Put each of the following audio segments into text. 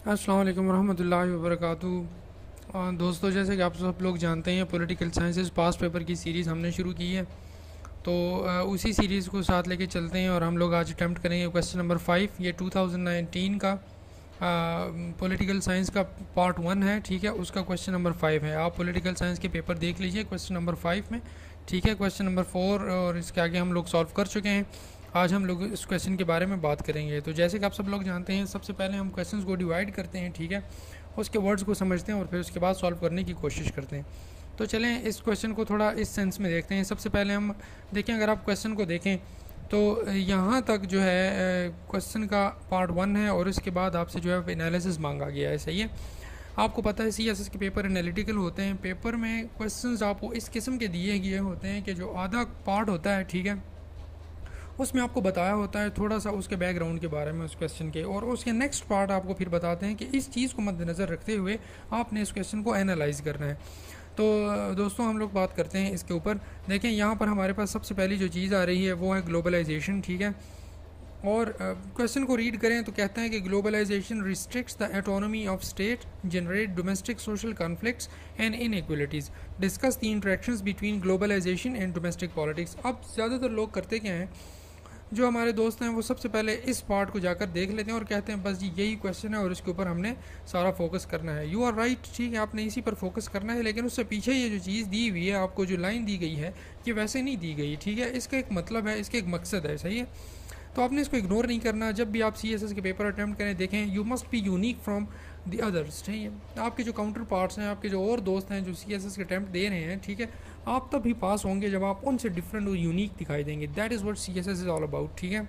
अस्सलाम वालेकुम रहमतुल्लाहि व बरकातुहू। दोस्तों, जैसे कि आप सब लोग जानते हैं, पॉलिटिकल साइंसेस पास पेपर की सीरीज़ हमने शुरू की है। तो उसी सीरीज़ को साथ लेके चलते हैं और हम लोग आज अटैम्प्ट करेंगे क्वेश्चन नंबर 5। ये 2019 का पॉलिटिकल साइंस का पार्ट 1 है, ठीक है। उसका क्वेश्चन नंबर 5 है। आप पॉलिटिकल साइंस के पेपर देख लीजिए क्वेश्चन नंबर 5 में, ठीक है। क्वेश्चन नंबर 4 और इसके आगे हम लोग सॉल्व कर चुके हैं। आज हम लोग इस क्वेश्चन के बारे में बात करेंगे। तो जैसे कि आप सब लोग जानते हैं, सबसे पहले हम क्वेश्चंस को डिवाइड करते हैं, ठीक है। उसके वर्ड्स को समझते हैं और फिर उसके बाद सॉल्व करने की कोशिश करते हैं। तो चलें इस क्वेश्चन को थोड़ा इस सेंस में देखते हैं। सबसे पहले हम देखें, अगर आप क्वेश्चन को देखें तो यहाँ तक जो है क्वेश्चन का पार्ट 1 है और इसके बाद आपसे जो है एनालिसिस मांगा गया है, सही है। आपको पता है सीएसएस के पेपर एनालिटिकल होते हैं। पेपर में क्वेश्चंस आपको इस किस्म के दिए गए होते हैं कि जो आधा पार्ट होता है, ठीक है, उसमें आपको बताया होता है थोड़ा सा उसके बैकग्राउंड के बारे में उस क्वेश्चन के, और उसके नेक्स्ट पार्ट आपको फिर बताते हैं कि इस चीज़ को मद्देनज़र रखते हुए आपने इस क्वेश्चन को एनालाइज करना है। तो दोस्तों, हम लोग बात करते हैं इसके ऊपर। देखें, यहाँ पर हमारे पास सबसे पहली जो चीज़ आ रही है वो है ग्लोबलाइजेशन, ठीक है। और क्वेश्चन को रीड करें तो कहते हैं कि globalisation restricts the autonomy of state, generate domestic social conflicts and inequalities, discuss the interactions between globalisation and domestic politics. अब ज़्यादातर लोग करते क्या हैं, जो हमारे दोस्त हैं वो सबसे पहले इस पार्ट को जाकर देख लेते हैं और कहते हैं बस जी यही क्वेश्चन है और इसके ऊपर हमने सारा फोकस करना है। यू आर राइट, ठीक है, आपने इसी पर फोकस करना है, लेकिन उससे पीछे ये जो चीज़ दी हुई है, आपको जो लाइन दी गई है, ये वैसे नहीं दी गई, ठीक है। इसका एक मतलब है, इसका एक मकसद है, सही है। तो आपने इसको इग्नोर नहीं करना। जब भी आप सीएसएस के पेपर अटैम्प्ट करें, देखें you must be unique from the others, ठीक है। आपके जो काउंटर पार्ट्स हैं, आपके जो और दोस्त हैं जो सीएसएस के अटैम्प्ट दे रहे हैं, ठीक है, आप तब भी पास होंगे जब आप उनसे डिफरेंट और यूनिक दिखाई देंगे। That is what CSS is all about, ठीक है।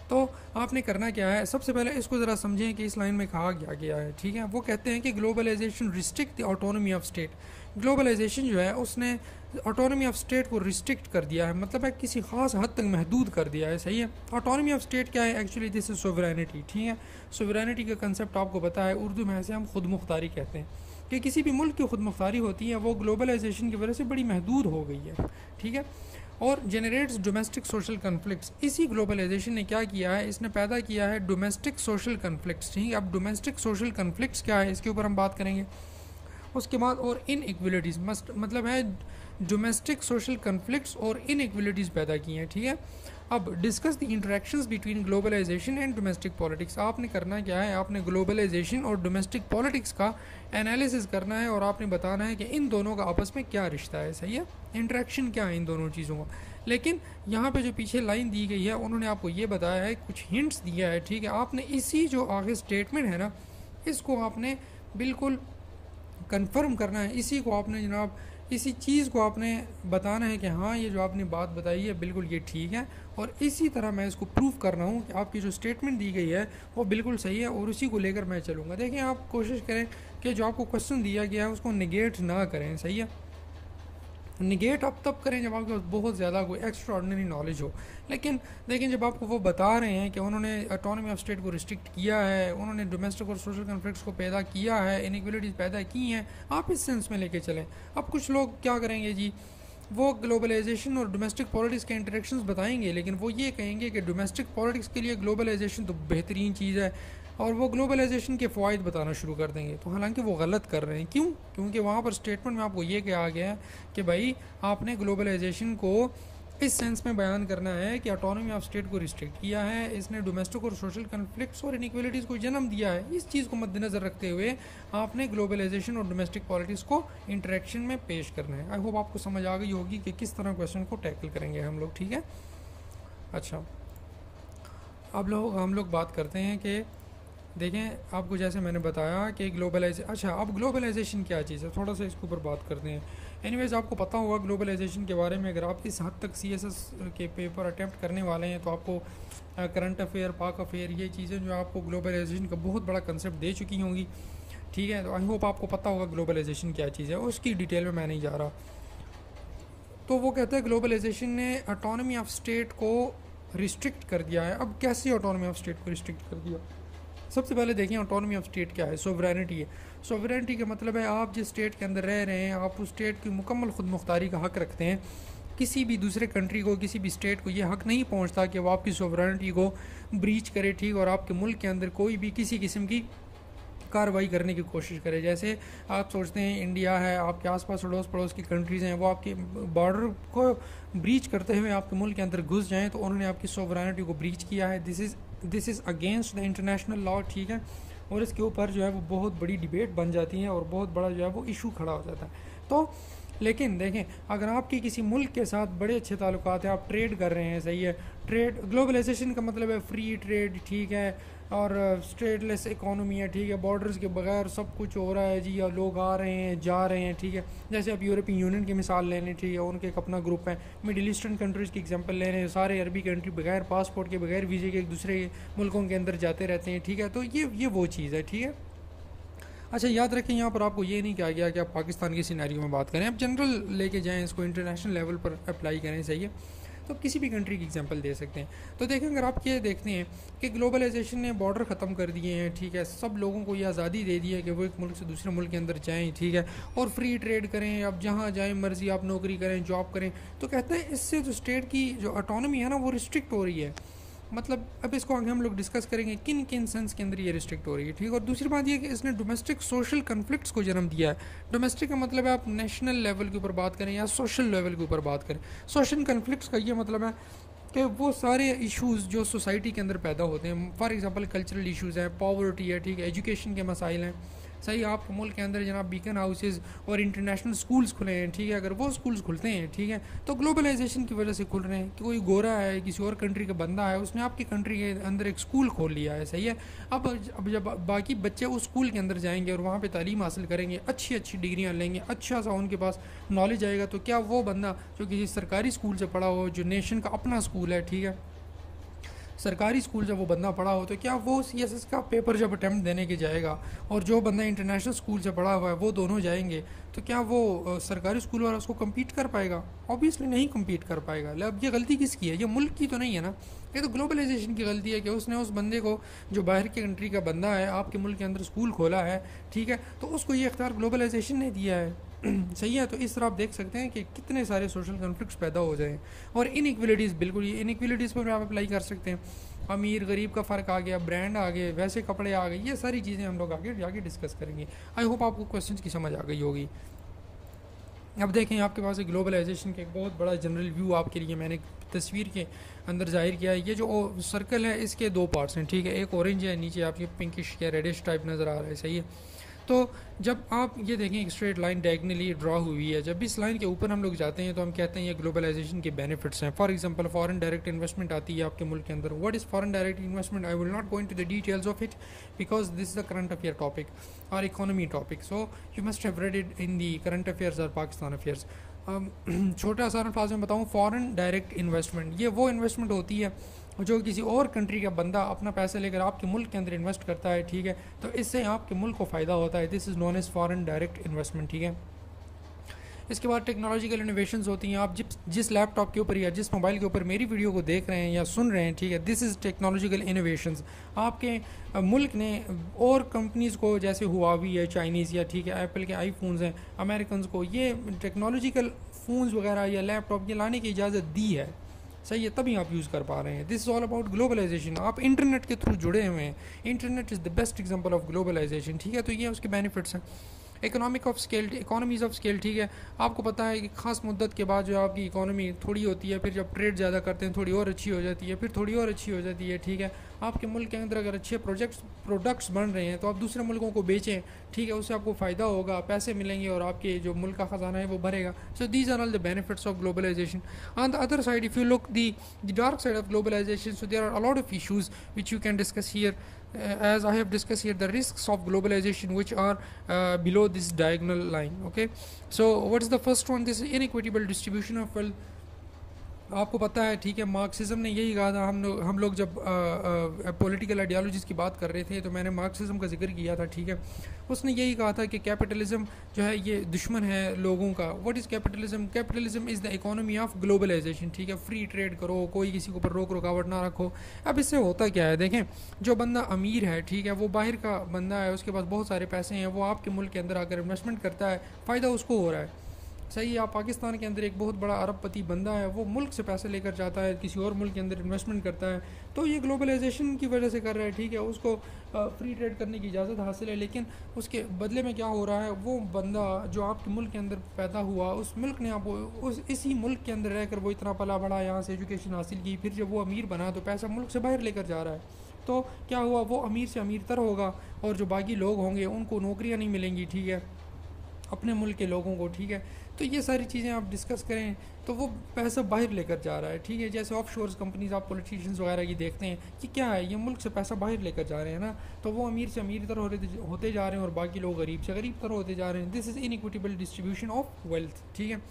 तो आपने करना क्या है, सबसे पहले इसको ज़रा समझें कि इस लाइन में कहा क्या गया है, ठीक है। वो कहते हैं कि globalisation restrict the autonomy of state. Globalisation जो है उसने ऑटोनॉमी ऑफ स्टेट को रिस्ट्रिक्ट कर दिया है, मतलब है किसी खास हद तक महदूद कर दिया है, सही है। ऑटोनॉमी ऑफ स्टेट क्या है, एक्चुअली दिस इज सोवरेनिटी, ठीक है। सोवरेनिटी का कंसेप्ट आपको पता है, उर्दू में ऐसे हम खुद मुख्तारी कहते हैं कि किसी भी मुल्क की खुद मुख्तारी होती है, वो ग्लोबलाइजेशन की वजह से बड़ी महदूद हो गई है, ठीक है। और जनरेट्स डोमेस्टिक सोशल कन्फ्लिक्ट्स। इसी ग्लोबलाइजेशन ने क्या किया है, इसने पैदा किया है डोमेस्टिक सोशल कन्फ्लिक्ट्स, ठीक है। अब डोमेस्टिक सोशल कन्फ्लिक्ट्स क्या है, इसके ऊपर हम बात करेंगे। उसके बाद और इन इक्वलिटीज़ मस्ट मतलब है डोमेस्टिक सोशल कन्फ्लिक्ट्स और इन इक्वलिटीज़ पैदा की हैं, ठीक है। अब discuss the interactions between globalisation and domestic politics. आपने करना क्या है, आपने ग्लोबलाइजेशन और डोमेस्टिक पॉलिटिक्स का एनालिसिस करना है और आपने बताना है कि इन दोनों का आपस में क्या रिश्ता है, सही है। इंटरेक्शन क्या है इन दोनों चीज़ों का। लेकिन यहाँ पे जो पीछे लाइन दी गई है, उन्होंने आपको ये बताया है, कुछ हिंट्स दिया है, ठीक है। आपने इसी जो आगे स्टेटमेंट है ना, इसको आपने बिल्कुल कंफर्म करना है। इसी को आपने जनाब, इसी चीज़ को आपने बताना है कि हाँ ये जो आपने बात बताई है बिल्कुल ये ठीक है, और इसी तरह मैं इसको प्रूव कर रहा हूँ कि आपकी जो स्टेटमेंट दी गई है वो बिल्कुल सही है और उसी को लेकर मैं चलूँगा। देखिए, आप कोशिश करें कि जो आपको क्वेश्चन दिया गया है उसको निगेट ना करें, सही है। निगेट आप तब करें जब आपके पास बहुत ज़्यादा कोई एक्स्ट्रा ऑर्डिनरी नॉलेज हो। लेकिन देखिए, जब आपको वो बता रहे हैं कि उन्होंने ऑटोनॉमी ऑफ स्टेट को रिस्ट्रिक्ट किया है, उन्होंने डोमेस्टिक और सोशल कॉन्फ्लिक्ट्स को पैदा किया है, इनइक्वलिटीज़ पैदा की हैं, आप इस सेंस में लेके चलें। अब कुछ लोग क्या करेंगे जी, वो ग्लोबलाइजेशन और डोमेस्टिक पॉलिटिक्स के इंटरेक्शंस बताएंगे, लेकिन वो ये कहेंगे कि डोमेस्टिक पॉलिटिक्स के लिए ग्लोबलाइजेशन तो बेहतरीन चीज़ है, और वो ग्लोबलाइजेशन के फ़वाइद बताना शुरू कर देंगे। तो हालांकि वो गलत कर रहे हैं। क्यों? क्योंकि वहाँ पर स्टेटमेंट में आपको ये कहा गया है कि भाई आपने ग्लोबलाइजेशन को इस सेंस में बयान करना है कि ऑटोनॉमी ऑफ स्टेट को रिस्ट्रिक्ट किया है, इसने डोमेस्टिक और सोशल कन्फ्लिक्ट्स और इनइक्वलिटीज़ को जन्म दिया है। इस चीज़ को मद्देनज़र रखते हुए आपने ग्लोबलाइजेशन और डोमेस्टिक पॉलिटिक्स को इंटरेक्शन में पेश करना है। आई होप आपको समझ आ गई होगी कि किस तरह क्वेश्चन को टैकल करेंगे हम लोग, ठीक है। अच्छा, अब हम लोग बात करते हैं कि देखें, आपको जैसे मैंने बताया कि अच्छा, अब ग्लोबलाइजेशन क्या चीज़ है, थोड़ा सा इसके ऊपर बात करते हैं। एनीवेज, आपको पता होगा ग्लोबलाइजेशन के बारे में, अगर आप इस हद तक सीएसएस के पेपर अटैम्प्ट करने वाले हैं तो आपको करंट अफेयर, पाक अफेयर, ये चीज़ें जो आपको ग्लोबलाइजेशन का बहुत बड़ा कंसेप्ट दे चुकी होंगी, ठीक है। तो आई होप आपको पता होगा ग्लोबलाइजेशन क्या चीज़ है, उसकी डिटेल में मैं नहीं जा रहा। तो वो कहते हैं ग्लोबलाइजेशन ने ऑटोनॉमी ऑफ स्टेट को रिस्ट्रिक्ट कर दिया है। अब कैसे ऑटोनॉमी ऑफ स्टेट को रिस्ट्रिक्ट कर दिया? सबसे पहले देखें, ऑटोनॉमी ऑफ स्टेट क्या है। सोवरेनिटी है। सोवरेनिटी का मतलब है आप जिस स्टेट के अंदर रह रहे हैं, आप उस स्टेट की मुकम्मल खुद मुख्तारी का हक़ रखते हैं, किसी भी दूसरे कंट्री को, किसी भी स्टेट को ये हक नहीं पहुंचता कि वो आपकी सोवरेनिटी को ब्रीच करे, ठीक, और आपके मुल्क के अंदर कोई भी किसी किस्म की कार्रवाई करने की कोशिश करे। जैसे आप सोचते हैं इंडिया है, आपके आसपास अड़ोस पड़ोस की कंट्रीज़ हैं, वो आपके बॉर्डर को ब्रीच करते हुए आपके मुल्क के अंदर घुस जाएं तो उन्होंने आपकी सोवरेनिटी को ब्रीच किया है। This is against the international law, ठीक है, और इसके ऊपर जो है वो बहुत बड़ी डिबेट बन जाती है और बहुत बड़ा जो है वो इशू खड़ा हो जाता है। तो लेकिन देखें, अगर आपकी किसी मुल्क के साथ बड़े अच्छे ताल्लुकात हैं, आप ट्रेड कर रहे हैं, सही है, ट्रेड ग्लोबलाइजेशन का मतलब है फ्री ट्रेड, ठीक है, और स्टेटलेस इकोनॉमी है, ठीक है, बॉर्डर्स के बगैर सब कुछ हो रहा है जी, और लोग आ रहे हैं जा रहे हैं, ठीक है। जैसे आप यूरोपियन यूनियन की मिसाल ले लें, ठीक है, उनके एक अपना ग्रुप है। मिडिल ईस्टर्न कंट्रीज़ की एग्जांपल ले रहे हैं, सारे अरबी कंट्री बगैर पासपोर्ट के, बगैर वीज़े के एक दूसरे मुल्कों के अंदर जाते रहते हैं, ठीक है। तो ये वो चीज़ है, ठीक है। अच्छा, याद रखें यहाँ पर आपको ये नहीं कहा गया कि आप पाकिस्तान की सिनेरियो में बात करें, आप जनरल लेके जाएँ, इसको इंटरनेशनल लेवल पर अप्लाई करें, सही है। तो किसी भी कंट्री की एग्जांपल दे सकते हैं। तो देखें, अगर आप ये देखते हैं कि ग्लोबलाइजेशन ने बॉर्डर ख़त्म कर दिए हैं, ठीक है, सब लोगों को ये आज़ादी दे दी है कि वो एक मुल्क से दूसरे मुल्क के अंदर जाएं, ठीक है, और फ्री ट्रेड करें, आप जहाँ जाएं मर्ज़ी, आप नौकरी करें, जॉब करें। तो कहते हैं इससे जो स्टेट की जो ऑटोनॉमी है ना वो रिस्ट्रिक्ट हो रही है। मतलब अब इसको आगे हम लोग डिस्कस करेंगे किन किन सेंस के अंदर ये रिस्ट्रिक्ट हो रही है, ठीक है। और दूसरी बात ये कि इसने डोमेस्टिक सोशल कन्फ्लिक्ट्स को जन्म दिया है। डोमेस्टिक का मतलब है आप नेशनल लेवल के ऊपर बात करें या सोशल लेवल के ऊपर बात करें। सोशल कन्फ्लिक्ट्स का ये मतलब है कि वो सारे इश्यूज़ जो सोसाइटी के अंदर पैदा होते हैं, फॉर एग्जांपल कल्चरल इश्यूज़ हैं, पॉवर्टी है, ठीक है, एजुकेशन के मसाइल हैं, सही। आपके मुल्क के अंदर जनाब बीकन हाउसेज और इंटरनेशनल स्कूल्स खुले हैं, ठीक है, अगर वो स्कूल्स खुलते हैं, ठीक है, तो ग्लोबलाइजेशन की वजह से खुल रहे हैं कि कोई गोरा है, किसी और कंट्री का बंदा है, उसने आपकी कंट्री के अंदर एक स्कूल खोल लिया है, सही है। अब जब बाकी बच्चे उस स्कूल के अंदर जाएंगे और वहाँ पर तालीम हासिल करेंगे, अच्छी अच्छी डिग्रियाँ लेंगे, अच्छा सा उनके पास नॉलेज आएगा, तो क्या वो बंदा जो किसी सरकारी स्कूल से पढ़ा हो, जो नेशन का अपना स्कूल है, ठीक है, सरकारी स्कूल जब वो बंदा पढ़ा हो, तो क्या वो CSS का पेपर जब अटैम्प्ट देने के जाएगा और जो बंदा इंटरनेशनल स्कूल से पढ़ा हुआ है वो दोनों जाएंगे, तो क्या वो सरकारी स्कूल वाला उसको कम्पीट कर पाएगा? ऑब्वियसली नहीं कम्पीट कर पाएगा। अब ये गलती किसकी है? ये मुल्क की तो नहीं है ना, ये तो ग्लोबलाइजेशन की गलती है कि उसने उस बंदे को, जो बाहर की कंट्री का बंदा है, आपके मुल्क के अंदर स्कूल खोला है, ठीक है, तो उसको ये इख्तियार ग्लोबलाइजेशन ने दिया है। सही है। तो इस तरह आप देख सकते हैं कि कितने सारे सोशल कॉन्फ्लिक्ट्स पैदा हो जाएं। और इनइक्वलिटीज़, बिल्कुल ये इनइक्वलिटीज़ पर आप अप्लाई कर सकते हैं। अमीर गरीब का फ़र्क आ गया, ब्रांड आ गए, वैसे कपड़े आ गए, ये सारी चीज़ें हम लोग आगे जाके डिस्कस करेंगे। आई होप आपको क्वेश्चन की समझ आ गई होगी। अब देखें, आपके पास एक ग्लोबलाइजेशन का एक बहुत बड़ा जनरल व्यू आपके लिए मैंने तस्वीर के अंदर जाहिर किया है। ये जो सर्कल है इसके दो पार्ट्स हैं, ठीक है, एक ऑरेंज है, नीचे आपके पिंकिश या रेडिश टाइप नज़र आ रहा है, सही है। तो जब आप ये देखें एक स्ट्रेट लाइन डायगनली ड्रॉ हुई है, जब इस लाइन के ऊपर हम लोग जाते हैं तो हम कहते हैं ये ग्लोबलाइजेशन के बेनिफिट्स हैं। For example foreign direct investment आती है आपके मुल्क के अंदर। What is foreign direct investment? I will not go into the details of it because this is the current affair topic और economy topic, so you must have read it in the current affairs और Pakistan affairs. छोटा आसान अल्फाज में बताऊँ, foreign direct investment ये वो investment होती है जो किसी और कंट्री का बंदा अपना पैसे लेकर आपके मुल्क के अंदर इन्वेस्ट करता है, ठीक है, तो इससे आपके मुल्क को फ़ायदा होता है। This is known as foreign direct investment, ठीक है। इसके बाद टेक्नोलॉजिकल इनोवेशंस होती हैं। आप जिस लैपटॉप के ऊपर या जिस मोबाइल के ऊपर मेरी वीडियो को देख रहे हैं या सुन रहे हैं, ठीक है, दिस इज़ टेक्नोलॉजिकल इनोवेशंस। आपके मुल्क ने और कंपनीज़ को, जैसे हुआवी है चाइनीज़, या ठीक है एप्पल के आईफोन्स हैं, अमेरिकन को ये टेक्नोलॉजिकल फ़ोन्स वगैरह या लैपटॉप ये लाने की इजाज़त दी है, सही है, तभी आप यूज़ कर पा रहे हैं। This is all about globalization. आप इंटरनेट के थ्रू जुड़े हुए हैं, internet is the best example of globalization, ठीक है। तो ये उसके बेनिफिट्स हैं। इकोनॉमीज़ ऑफ स्केल, ठीक है, आपको पता है कि ख़ास मुद्दत के बाद जो आपकी इकोनॉमी थोड़ी होती है, फिर जब ट्रेड ज़्यादा करते हैं थोड़ी और अच्छी हो जाती है, फिर थोड़ी और अच्छी हो जाती है, ठीक है। आपके मुल्क के अंदर अगर अच्छे प्रोडक्ट्स बन रहे हैं तो आप दूसरे मुल्कों को बेचें, ठीक है, उससे आपको फ़ायदा होगा, पैसे मिलेंगे और आपके जो मुल्क का ख़जाना है वो भरेगा। So these are all the benefits of globalization. On the other side, if you look the dark side of globalization, so there are a lot of issues which you can discuss here. As I have discussed here, the risks of globalization which are below this diagonal line. Okay, so what is the first one? This is inequitable distribution of wealth. आपको पता है, ठीक है, Marxism ने यही कहा था। हम लोग जब पॉलिटिकल आइडियालॉजीज़ की बात कर रहे थे तो मैंने मार्क्सिज्म का जिक्र किया था, ठीक है। उसने यही कहा था कि कैपिटलिज्म जो है ये दुश्मन है लोगों का। What is capitalism? Capitalism is the economy of globalization, ठीक है। फ्री ट्रेड करो, कोई किसी के ऊपर रोक रुकावट ना रखो। अब इससे होता क्या है, देखें, जो बंदा अमीर है, ठीक है, वो बाहर का बंदा है, उसके पास बहुत सारे पैसे हैं, वो आपके मुल्क के अंदर आकर इन्वेस्टमेंट करता है, फ़ायदा उसको हो रहा है, सही है, आप पाकिस्तान के अंदर एक बहुत बड़ा अरबपति बंदा है, वो मुल्क से पैसे लेकर जाता है, किसी और मुल्क के अंदर इन्वेस्टमेंट करता है, तो ये ग्लोबलाइजेशन की वजह से कर रहा है, ठीक है, उसको फ्री ट्रेड करने की इजाज़त हासिल है, लेकिन उसके बदले में क्या हो रहा है, वो बंदा जो आपके मुल्क के अंदर पैदा हुआ, उस मुल्क ने आपको उस इसी मुल्क के अंदर रहकर वो इतना पला बड़ा, यहाँ से एजुकेशन हासिल की, फिर जब वो अमीर बना तो पैसा मुल्क से बाहर लेकर जा रहा है, तो क्या हुआ, वो अमीर से अमीर तर होगा, और जो बाकी लोग होंगे उनको नौकरियाँ नहीं मिलेंगी, ठीक है, अपने मुल्क के लोगों को, ठीक है। तो ये सारी चीज़ें आप डिस्कस करें तो वो पैसा बाहर लेकर जा रहा है, ठीक है। जैसे ऑफ शोर्स कंपनीज आप पॉलिटिशियंस वगैरह की देखते हैं कि क्या है, ये मुल्क से पैसा बाहर लेकर जा रहे हैं ना, तो वो अमीर से अमीर तर होते जा रहे हैं और बाकी लोग गरीब से गरीब तर होते जा रहे हैं। This is inequitable distribution of wealth, ठीक है।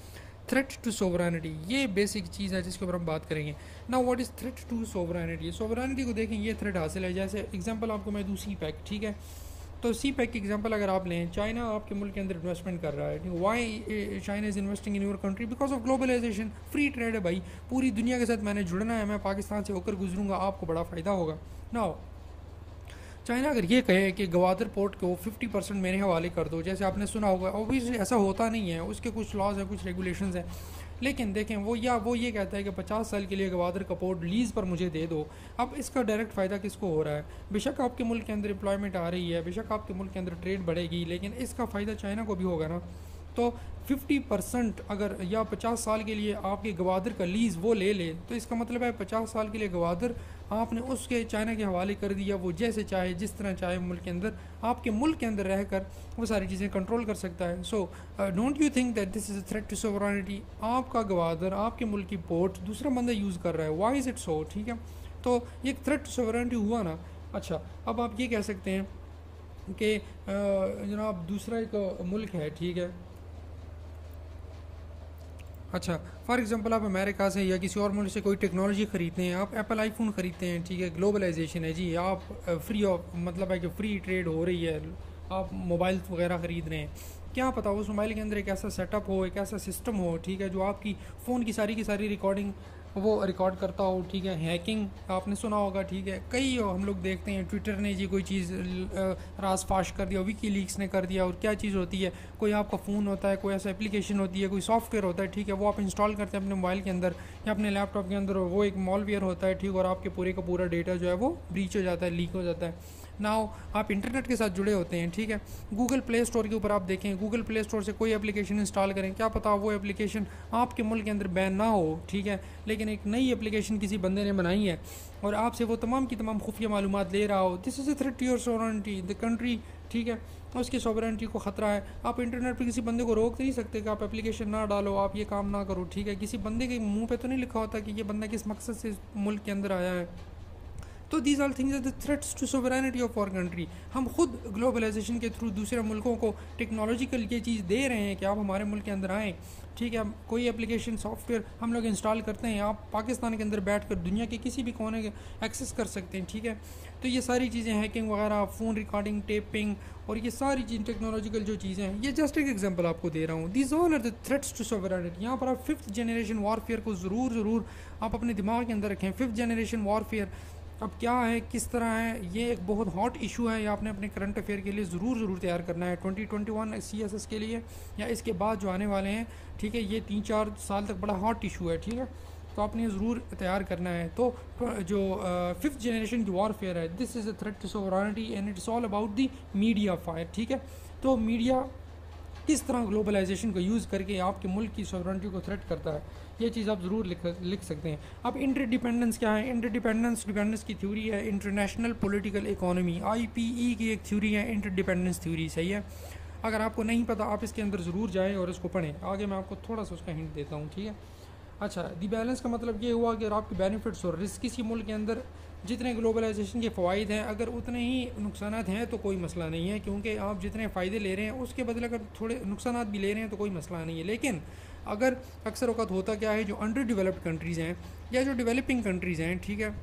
थ्रेट टू सोवरेनिटी, ये बेसिक चीज़ है जिसके ऊपर हम बात करेंगे। Now what is threat to sovereignty? Sovereignty को देखें, ये थ्रेट हासिल है। जैसे एग्जांपल आपको मैं दूँ CPEC, ठीक है। तो CPEC की एग्जांपल अगर आप लें, चाइना आपके मुल्क के अंदर इन्वेस्टमेंट कर रहा है। Why China is investing in your country? Because of globalization, free trade है भाई, पूरी दुनिया के साथ मैंने जुड़ना है, मैं पाकिस्तान से होकर गुजरूंगा, आपको बड़ा फ़ायदा होगा। नाउ चाइना अगर ये कहे कि गवादर पोर्ट को 50% मेरे हवाले कर दो, जैसे आपने सुना होगा, ऑब्वियसली ऐसा होता नहीं है, उसके कुछ लॉज हैं, कुछ रेगुलेशंस हैं, लेकिन देखें वो ये कहता है कि 50 साल के लिए गवादर का पोर्ट लीज़ पर मुझे दे दो। अब इसका डायरेक्ट फ़ायदा किसको हो रहा है? बेशक आपके मुल्क के अंदर एम्प्लॉयमेंट आ रही है, बेशक आपके मुल्क के अंदर ट्रेड बढ़ेगी, लेकिन इसका फ़ायदा चाइना को भी होगा ना। तो 50% अगर या 50 साल के लिए आपके गवादर का लीज़ वो ले ले, तो इसका मतलब है 50 साल के लिए गवादर आपने उसके चाइना के हवाले कर दिया, वो जैसे चाहे जिस तरह चाहे मुल्क के अंदर, आपके मुल्क के अंदर रहकर वो सारी चीज़ें कंट्रोल कर सकता है। So don't you think that this is a threat to sovereignty? आपका गवादर आपके मुल्क की पोर्ट दूसरा बंदा यूज़ कर रहा है, वाई इज़ इट सो, ठीक है। तो ये थ्रेट टू सोवरेनिटी हुआ ना। अच्छा, अब आप ये कह सकते हैं कि जनाब दूसरा एक मुल्क है, ठीक है, अच्छा फॉर एग्जांपल आप अमेरिका से या किसी और मुल्क से कोई टेक्नोलॉजी ख़रीदते हैं, आप एप्पल आईफोन ख़रीदते हैं, ठीक है, ग्लोबलाइजेशन है जी, आप फ्री ऑफ मतलब है कि फ्री ट्रेड हो रही है, आप मोबाइल वगैरह ख़रीद रहे हैं, क्या पता उस मोबाइल के अंदर एक ऐसा सेटअप हो, एक ऐसा सिस्टम हो, ठीक है, जो आपकी फ़ोन की सारी रिकॉर्डिंग वो रिकॉर्ड करता हो, ठीक है। हैकिंग आपने सुना होगा, ठीक है, कई हम लोग देखते हैं ट्विटर ने जी कोई चीज़ राज फाश कर दिया, विकी लीक्स ने कर दिया, और क्या चीज़ होती है, कोई आपका फ़ोन होता है, कोई ऐसा एप्लीकेशन होती है, कोई सॉफ्टवेयर होता है, ठीक है, वो आप इंस्टॉल करते हैं अपने मोबाइल के अंदर या अपने लैपटॉप के अंदर, वो एक मॉलवेयर होता है, ठीक, और आपके पूरे का पूरा डेटा जो है वो ब्रीच हो जाता है, लीक हो जाता है। नाउ आप इंटरनेट के साथ जुड़े होते हैं, ठीक है, गूगल प्ले स्टोर के ऊपर आप देखें, गूगल प्ले स्टोर से कोई एप्लीकेशन इंस्टॉल करें, क्या पता वो एप्लीकेशन आपके मुल्क के अंदर बैन ना हो, ठीक है, लेकिन एक नई एप्लीकेशन किसी बंदे ने बनाई है और आपसे वो तमाम की तमाम खुफिया मालूमात ले रहा हो। This is a threat to your sovereignty, the country, ठीक है, उसकी सोवरेनिटी को ख़तरा है। आप इंटरनेट पर किसी बंदे को रोक नहीं सकते कि आप एप्लीकेशन ना डालो, आप ये काम ना करो, ठीक है, किसी बंदे के मुंह पे तो नहीं लिखा होता कि ये बंदा किस मकसद से इस मुल्क के अंदर आया है। तो these are things are the threats to sovereignty of our country. हम खुद ग्लोबलाइजेशन के थ्रू दूसरे मुल्कों को टेक्नोलॉजिकल ये चीज़ दे रहे हैं कि आप हमारे मुल्क के अंदर आएँ, ठीक है, कोई एप्लीकेशन सॉफ्टवेयर हम लोग इंस्टॉल करते हैं, आप पाकिस्तान के अंदर बैठ कर दुनिया के किसी भी कोने के एक्सेस कर सकते हैं, ठीक है। तो ये सारी चीज़ें हैकिंग वगैरह, फ़ोन रिकॉर्डिंग, टेपिंग और ये सारी चीज़ टेक्नोलॉजिकल जो चीज़ें हैं, ये जस्ट एक एग्जांपल आपको दे रहा हूँ। These all are the threats to sovereignty. यहाँ पर आप 5th जनरेशन वॉरफेयर को ज़रूर आप अपने दिमाग के अंदर रखें। 5th जनरेशन वॉरफेयर अब क्या है, किस तरह है, ये एक बहुत हॉट इशू है, ये आपने अपने करंट अफेयर के लिए ज़रूर तैयार करना है 2021 CSS के लिए या इसके बाद जो आने वाले हैं, ठीक है, ये 3-4 साल तक बड़ा हॉट इशू है, ठीक है, तो आपने ज़रूर तैयार करना है। तो जो 5th जनरेशन की वॉरफेयर है, this is a threat to sovereignty and it's all about the media fire, ठीक है। तो मीडिया किस तरह ग्लोबलाइजेशन को यूज़ करके आपके मुल्क की सोवरेनिटी को थ्रेट करता है, ये चीज़ आप ज़रूर लिख सकते हैं। अब इंटरडिपेंडेंस क्या है? इंटरडिपेंडेंस की थ्योरी है इंटरनेशनल पॉलिटिकल इकोनॉमी, IPE की एक थ्योरी है इंटरडिपेंडेंस थ्योरी, सही है। अगर आपको नहीं पता आप इसके अंदर ज़रूर जाएँ और इसको पढ़ें, आगे मैं आपको थोड़ा सा उसका हिंट देता हूँ, ठीक है। अच्छा, दी बैलेंस का मतलब ये हुआ कि अगर आपके बेनिफिट्स और रिस्क किसी मुल्क के अंदर जितने ग्लोबलाइजेशन के फ़वाइद हैं, अगर उतने ही नुकसान हैं तो कोई मसला नहीं है, क्योंकि आप जितने फ़ायदे ले रहे हैं उसके बदले अगर थोड़े नुकसान भी ले रहे हैं तो कोई मसला नहीं है। लेकिन अगर अक्सर वक़्त होता क्या है, जो अंडर डेवलप्ड कंट्रीज़ हैं या जो डेवलपिंग कंट्रीज़ हैं, ठीक है,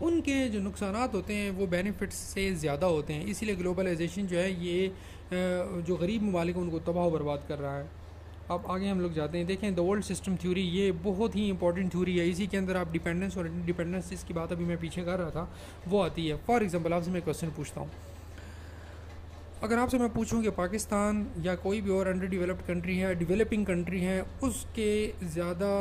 उनके जो नुकसान होते हैं वो बेनिफिट्स से ज़्यादा होते हैं। इसीलिए ग्लोबलाइजेशन जो है ये जो गरीब ममालिक उनको तबाह बर्बाद कर रहा है। अब आगे हम लोग जाते हैं, देखें द वर्ल्ड सिस्टम थ्योरी, ये बहुत ही इंपॉर्टेंट थ्योरी है। इसी के अंदर आप डिपेंडेंस और इंडिपेंडेंस, जिसकी बात अभी मैं पीछे कर रहा था, वो आती है। फॉर एग्जांपल आपसे मैं क्वेश्चन पूछता हूँ, अगर आपसे मैं पूछूं कि पाकिस्तान या कोई भी और अंडर डेवलप्ड कंट्री है, डेवलपिंग कंट्री है, उसके ज़्यादा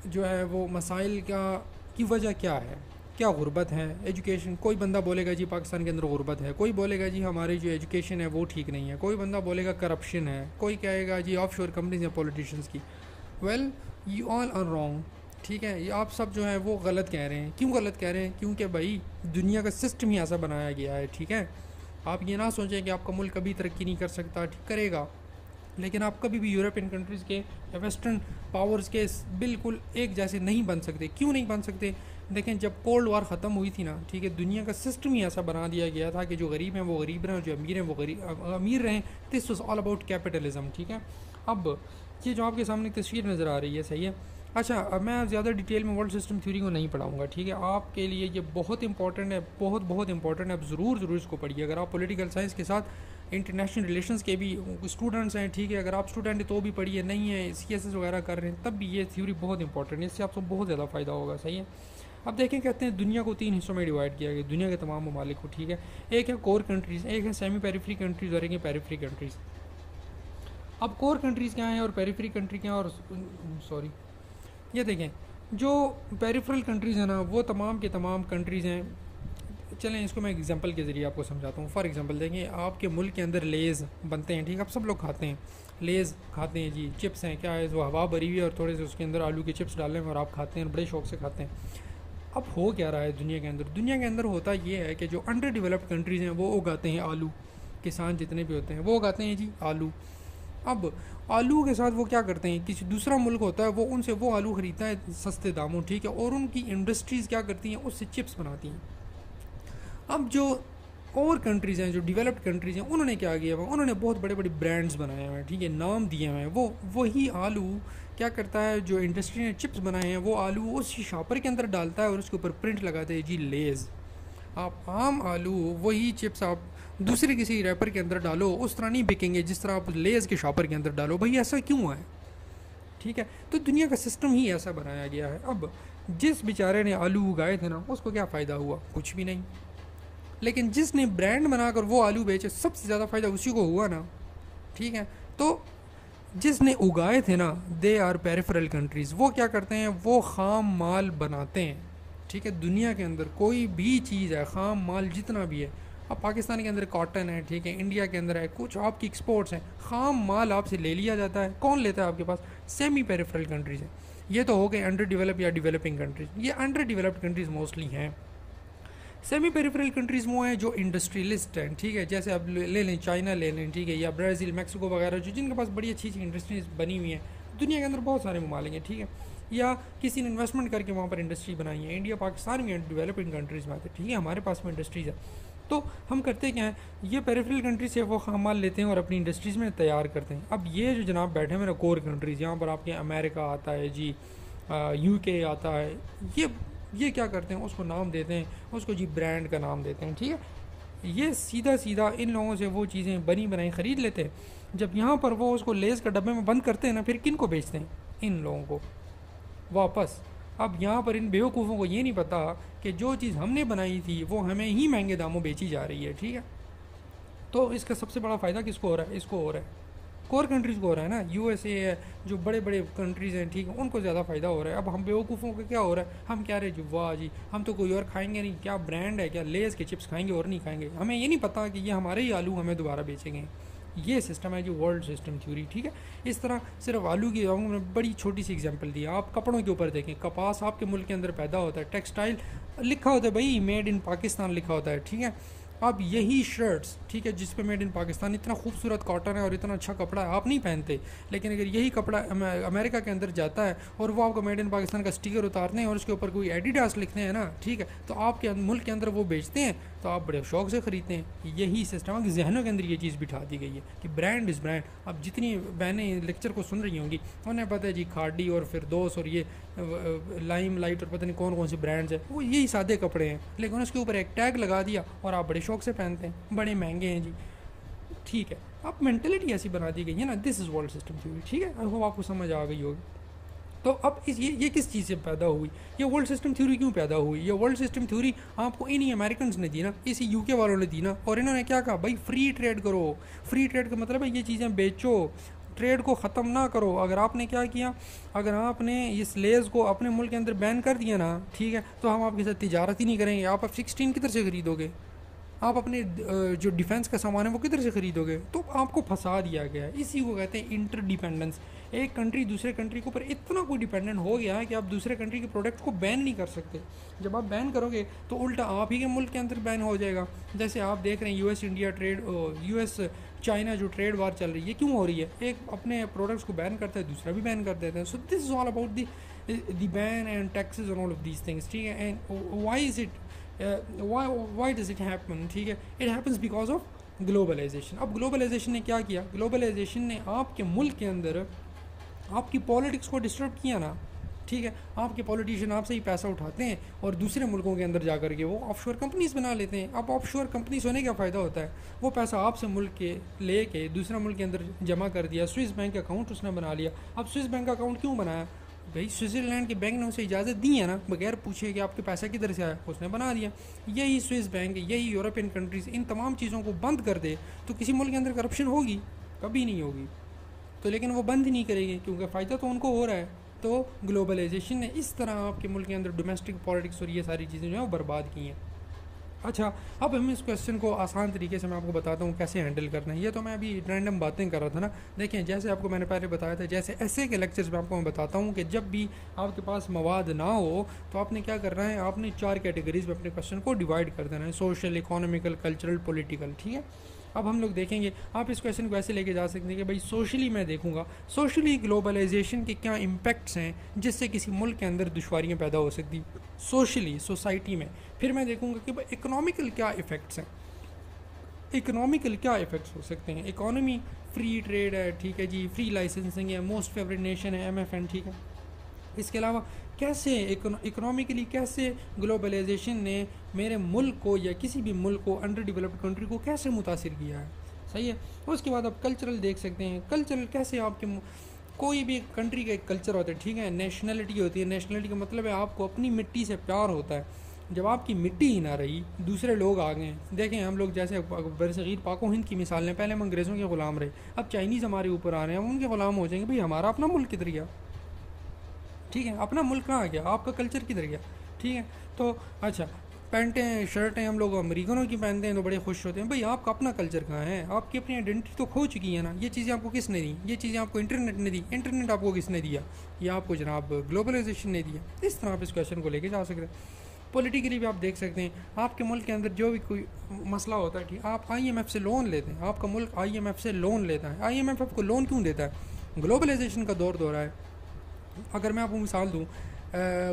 जो है वो मसाइल की वजह क्या है, क्या गुर्बत है, एजुकेशन। कोई बंदा बोलेगा जी पाकिस्तान के अंदर गुर्बत है, कोई बोलेगा जी हमारी जो एजुकेशन है वो ठीक नहीं है, कोई बंदा बोलेगा करप्शन है, कोई कहेगा जी ऑफ शोर कंपनीज या पॉलिटिशियंस की। Well, you all are wrong, ठीक है। ये आप सब जो है वो गलत कह रहे हैं। क्यों गलत कह रहे हैं? क्योंकि भाई दुनिया का सिस्टम ही ऐसा बनाया गया है, ठीक है। आप ये ना सोचें कि आपका मुल्क कभी तरक्की नहीं कर सकता, ठीक करेगा, लेकिन आप कभी भी यूरोपियन कंट्रीज़ के या वेस्टर्न पावर्स के बिल्कुल एक जैसे नहीं बन सकते। क्यों नहीं बन सकते? देखें, जब कोल्ड वार ख़त्म हुई थी ना, ठीक है, दुनिया का सिस्टम ही ऐसा बना दिया गया था कि जो गरीब हैं वो गरीब रहें और जो अमीर हैं वो अमीर रहें। This was all about capitalism, ठीक है। अब ये जो आपके सामने तस्वीर नज़र आ रही है, सही है। अच्छा, अब मैं ज़्यादा डिटेल में वर्ल्ड सिस्टम थ्योरी को नहीं पढ़ाऊंगा, ठीक है। आपके लिए ये बहुत इंपॉर्टेंट है, बहुत बहुत इंपॉर्टेंट है। आप ज़रूर इसको पढ़िए। अगर आप पॉलिटिकल साइंस के साथ इंटरनेशनल रिलेशंस के भी स्टूडेंट्स हैं, ठीक है, अगर आप स्टूडेंट हैं तो भी पढ़िए, नहीं है CSS वगैरह कर रहे हैं तब भी ये थ्योरी बहुत इंपॉर्टेंट है, इससे आपको बहुत ज़्यादा फ़ायदा होगा, सही है। अब देखें, कहते हैं दुनिया को 3 हिस्सों में डिवाइड किया गया, दुनिया के तमाम ममालिक को, ठीक है। एक है कोर कंट्रीज़, एक है सेमी पेरिफेरी कंट्रीज़ और एक है पेरिफेरी कंट्रीज़। अब कोर कंट्रीज़ क्या हैं और पेरिफेरी कंट्री क्या है, और सॉरी, ये देखें, जो पेरिफेरल कंट्रीज़ हैं ना वो तमाम के तमाम कंट्रीज़ हैं। चलें इसको मैं एग्जांपल के ज़रिए आपको समझाता हूँ। फॉर एग्जांपल देखें, आपके मुल्क के अंदर लेज़ बनते हैं, ठीक है, आप सब लोग खाते हैं, लेज़ खाते हैं जी। चिप्स हैं, क्या है, वो हवा भरी हुई है और थोड़े से उसके अंदर आलू के चिप्स डाले हैं और आप खाते हैं, बड़े शौक से खाते हैं। अब हो क्या रहा है दुनिया के अंदर? दुनिया के अंदर होता ये है कि जो अंडर डेवलप्ड कंट्रीज़ हैं वो उगाते हैं आलू, किसान जितने भी होते हैं वो उगाते हैं जी आलू। अब आलू के साथ वो क्या करते हैं, किसी दूसरा मुल्क होता है वो उनसे वो आलू ख़रीदता है सस्ते दामों, ठीक है, और उनकी इंडस्ट्रीज़ क्या करती हैं, उससे चिप्स बनाती हैं। अब जो और कंट्रीज़ हैं, जो डेवलप्ड कंट्रीज़ हैं, उन्होंने क्या किया हुआ, उन्होंने बहुत बड़े बड़े ब्रांड्स बनाए हुए हैं, ठीक है, नाम दिए हुए हैं। वो वही आलू क्या करता है, जो इंडस्ट्री ने चिप्स बनाए हैं वो आलू उस शॉपर के अंदर डालता है और उसके ऊपर प्रिंट लगाते हैं जी लेज़। आप आम आलू वही चिप्स आप दूसरे किसी रैपर के अंदर डालो, उस तरह नहीं बिकेंगे जिस तरह आप लेज़ के शॉपर के अंदर डालो। भाई ऐसा क्यों है? ठीक है, तो दुनिया का सिस्टम ही ऐसा बनाया गया है। अब जिस बेचारे ने आलू उगाए थे ना, उसको क्या फ़ायदा हुआ? कुछ भी नहीं। लेकिन जिसने ब्रांड बनाकर वो आलू बेचे, सबसे ज़्यादा फ़ायदा उसी को हुआ ना, ठीक है। तो जिसने उगाए थे ना, दे आर पेरिफेरल कंट्रीज़। वो क्या करते हैं, वो ख़ाम माल बनाते हैं, ठीक है। दुनिया के अंदर कोई भी चीज़ है, ख़ाम माल जितना भी है, अब पाकिस्तान के अंदर कॉटन है, ठीक है, इंडिया के अंदर है, कुछ आपकी एक्सपोर्ट्स हैं, ख़ाम माल आपसे ले लिया जाता है। कौन लेता है आपके पास? सेमी पेरिफेरल कंट्रीज़ है। ये तो हो गए अंडर डेवलप या डेवलपिंग कंट्रीज़। ये अंडर डेवलप्ड कंट्रीज़ मोस्टली हैं। सेमी पेरिफेरल कंट्रीज़ वो हैं जो इंडस्ट्रियलिस्ट हैं, ठीक है, जैसे अब ले लें चाइना ले लें, ठीक है, या ब्राज़ील, मैक्सिको वगैरह, जो जिनके पास बड़ी अच्छी अच्छी इंडस्ट्रीज बनी हुई हैं। दुनिया के अंदर बहुत सारे ममालिक हैं, ठीक है, या किसी ने इन्वेस्टमेंट करके वहाँ पर इंडस्ट्री बनाई है। इंडिया, पाकिस्तान भी डेवलपिंग कंट्रीज़ में आते हैं, ठीक है, हमारे पास में इंडस्ट्रीज़ है। तो हम करते क्या हैं, ये पेरिफेरल कंट्री से वो खाम माल लेते हैं और अपनी इंडस्ट्रीज़ में तैयार करते हैं। अब ये जो जनाब बैठे मेरा कोर कंट्रीज़, यहाँ पर आपके अमेरिका आता है जी, UK आता है, ये क्या करते हैं, उसको नाम देते हैं, उसको जी ब्रांड का नाम देते हैं, ठीक है। ये सीधा सीधा इन लोगों से वो चीज़ें बनी बनाई ख़रीद लेते हैं। जब यहाँ पर वो उसको लेज़ का डब्बे में बंद करते हैं ना, फिर किन को बेचते हैं? इन लोगों को वापस। अब यहाँ पर इन बेवकूफ़ों को ये नहीं पता कि जो चीज़ हमने बनाई थी वो हमें ही महंगे दामों बेची जा रही है, ठीक है। तो इसका सबसे बड़ा फ़ायदा किसको हो रहा है? इसको हो रहा है, कोर कंट्रीज़ को हो रहा है ना। USA है, जो बड़े बड़े कंट्रीज़ हैं, ठीक है, उनको ज़्यादा फ़ायदा हो रहा है। अब हम बेवकूफ़ों को क्या हो रहा है, हम कह रहे हैं जी वाह जी, हम तो कोई और खाएंगे नहीं, क्या ब्रांड है, क्या लेज़ के चिप्स खाएंगे और नहीं खाएंगे। हमें ये नहीं पता कि ये हमारे ही आलू हमें दोबारा बेचेंगे। ये सिस्टम है जो वर्ल्ड सिस्टम थ्योरी, ठीक है। इस तरह सिर्फ आलू की मैंने बड़ी छोटी सी एग्जांपल दी। आप कपड़ों के ऊपर देखें, कपास आपके मुल्क के अंदर पैदा होता है, टेक्सटाइल लिखा होता है भाई, मेड इन पाकिस्तान लिखा होता है, ठीक है। अब यही शर्ट्स, ठीक है, जिस पे मेड इन पाकिस्तान, इतना खूबसूरत कॉटन है और इतना अच्छा कपड़ा है, आप नहीं पहनते। लेकिन अगर यही कपड़ा अमेरिका के अंदर जाता है और वो आपको मेड इन पाकिस्तान का स्टिकर उतारते हैं और उसके ऊपर कोई एडिडास लिखते हैं ना, ठीक है, तो आपके मुल्क के अंदर वो बेचते हैं, तो आप बड़े शौक से ख़रीदते हैं। यही सिस्टम है, जहनों के अंदर ये चीज़ बिठा दी गई है कि ब्रांड इज़ ब्रांड। अब जितनी बहनें लेक्चर को सुन रही होंगी उन्हें पता है जी खाड़ी और फिरदौस और ये लाइम लाइट और पता नहीं कौन कौन से ब्रांड्स हैं, वो यही सादे कपड़े हैं, लेकिन उसके ऊपर एक टैग लगा दिया और आप बड़े शौक से पहनते हैं, बड़े महंगे हैं जी, ठीक है। अब मेंटलिटी ऐसी बना दी गई है ना, this is world system theory, ठीक है। आई होप आपको समझ आ गई होगी। तो अब ये किस चीज़ से पैदा हुई, ये वर्ल्ड सिस्टम थ्योरी क्यों पैदा हुई? ये वर्ल्ड सिस्टम थ्योरी आपको इन्हीं अमेरिकन ने दी ना, इसी यूके वालों ने दी ना, और इन्होंने क्या कहा भाई फ्री ट्रेड करो। फ्री ट्रेड का मतलब है ये चीज़ें बेचो, ट्रेड को ख़त्म ना करो। अगर आपने क्या किया, अगर आपने इस लेज़ को अपने मुल्क के अंदर बैन कर दिया ना, ठीक है, तो हम आपके साथ तिजारत ही नहीं करेंगे। आप F-16 किधर से ख़रीदोगे? आप अपने जो डिफेंस का सामान है वो किधर से ख़रीदोगे? तो आपको फंसा दिया गया है। इसी को कहते हैं इंटरडिपेंडेंस। एक कंट्री दूसरे कंट्री के ऊपर इतना कोई डिपेंडेंट हो गया है कि आप दूसरे कंट्री के प्रोडक्ट को बैन नहीं कर सकते। जब आप बैन करोगे तो उल्टा आप ही के मुल्क के अंदर बैन हो जाएगा। जैसे आप देख रहे हैं US India trade, US China जो ट्रेड वार चल रही है, क्यों हो रही है? एक अपने प्रोडक्ट्स को बैन करता है, दूसरा भी बैन कर देते हैं। So this is all about the ban and taxes and all of these things, ठीक है। And why is it why does it happen, ठीक है? It happens because of globalization. अब ग्लोबलाइजेशन ने क्या किया? ग्लोबलाइजेशन ने आपके मुल्क के अंदर आपकी पॉलिटिक्स को डिस्टर्ब किया ना, ठीक है। आपके पॉलिटिशियन आपसे ही पैसा उठाते हैं और दूसरे मुल्कों के अंदर जा कर के वो ऑफशोर कंपनीज बना लेते हैं। अब ऑफशोर कंपनीज होने का फ़ायदा होता है, वो पैसा आपसे मुल्क के ले के दूसरा मुल्क के अंदर जमा कर दिया, स्विस बैंक अकाउंट उसने बना लिया। अब स्विस बैंक अकाउंट क्यों बनाया? भाई स्विट्ज़रलैंड के बैंक ने उसे इजाज़त दी है ना, बगैर पूछे कि आपके पैसा किधर से आया, उसने बना दिया। यही स्विस बैंक, यही यूरोपियन कंट्रीज़ इन तमाम चीज़ों को बंद कर दे तो किसी मुल्क के अंदर करप्शन होगी? कभी नहीं होगी। तो लेकिन वो बंद ही नहीं करेंगे क्योंकि फ़ायदा तो उनको हो रहा है। तो ग्लोबलाइजेशन ने इस तरह आपके मुल्क के अंदर डोमेस्टिक पॉलिटिक्स और ये सारी चीज़ें जो है वो बर्बाद की हैं। अच्छा, अब हम इस क्वेश्चन को आसान तरीके से मैं आपको बताता हूँ कैसे हैंडल करना है। ये तो मैं अभी रैंडम बातें कर रहा था ना। देखें, जैसे आपको मैंने पहले बताया था, जैसे ऐसे के लेक्चर्स में आपको मैं बताता हूँ कि जब भी आपके पास मवाद ना हो तो आपने क्या करना है, आपने 4 कैटेगरीज में अपने क्वेश्चन को डिवाइड कर देना है, सोशल, इकोनॉमिकल, कल्चरल, पॉलिटिकल, ठीक है। अब हम लोग देखेंगे, आप इस क्वेश्चन को ऐसे लेके जा सकते हैं कि भाई सोशली मैं देखूंगा सोशली ग्लोबलाइजेशन के क्या इम्पैक्ट्स हैं जिससे किसी मुल्क के अंदर दुश्वारियाँ पैदा हो सकती सोशली सोसाइटी में। फिर मैं देखूंगा कि भाई इकोनॉमिकल क्या इफ़ेक्ट्स हैं, इकोनॉमिकल क्या इफ़ेक्ट्स हो सकते हैं। इकोनॉमी फ्री ट्रेड है, ठीक है जी, फ्री लाइसेंसिंग है, मोस्ट फेवरेट नेशन है MFN, ठीक है। इसके अलावा कैसे इकोनॉमिकली कैसे ग्लोबलाइजेशन ने मेरे मुल्क को या किसी भी मुल्क को, अंडर डेवलप्ड कंट्री को कैसे मुतासिर किया है, सही है। उसके बाद आप कल्चरल देख सकते हैं, कल्चरल कैसे आपके कोई भी कंट्री का एक कल्चर होता है, ठीक है। नेशनलिटी होती है, नेशनलिटी का मतलब है आपको अपनी मिट्टी से प्यार होता है। जब आपकी मिट्टी ही ना रही, दूसरे लोग आ गए। देखें हम लोग जैसे बरसगीर पाको हिंद की मिसाल लें, पहले हम अंग्रेज़ों के ग़ुलाम रहे, अब चाइनीज़ हमारे ऊपर आ रहे हैं, हम उनके ग़ुलाम हो जाएंगे। भाई हमारा अपना मुल्क किधर गया, ठीक है, अपना मुल्क कहाँ गया, आपका कल्चर किधर गया, ठीक है। तो अच्छा, पैंटें शर्टें हम लोग अमेरिकनों की पहनते हैं तो बड़े खुश होते हैं। भाई आपका अपना कल्चर कहाँ है? आपकी अपनी आइडेंटिटी तो खो चुकी है ना। ये चीज़ें आपको किसने दी? ये चीज़ें आपको इंटरनेट ने दी। इंटरनेट आपको किसने दिया? ये आपको जनाब ग्लोबलाइजेशन ने दिया। इस तरह आप इस क्वेश्चन को लेके जा सकते हैं। पॉलिटिकली भी आप देख सकते हैं, आपके मुल्क के अंदर जो भी कोई मसला होता है, ठीक, आप IMF से लोन लेते हैं, आपका मुल्क IMF से लोन लेता है। IMF आपको लोन क्यों देता है? ग्लोबलाइजेशन का दौर है। अगर मैं आपको मिसाल दूँ,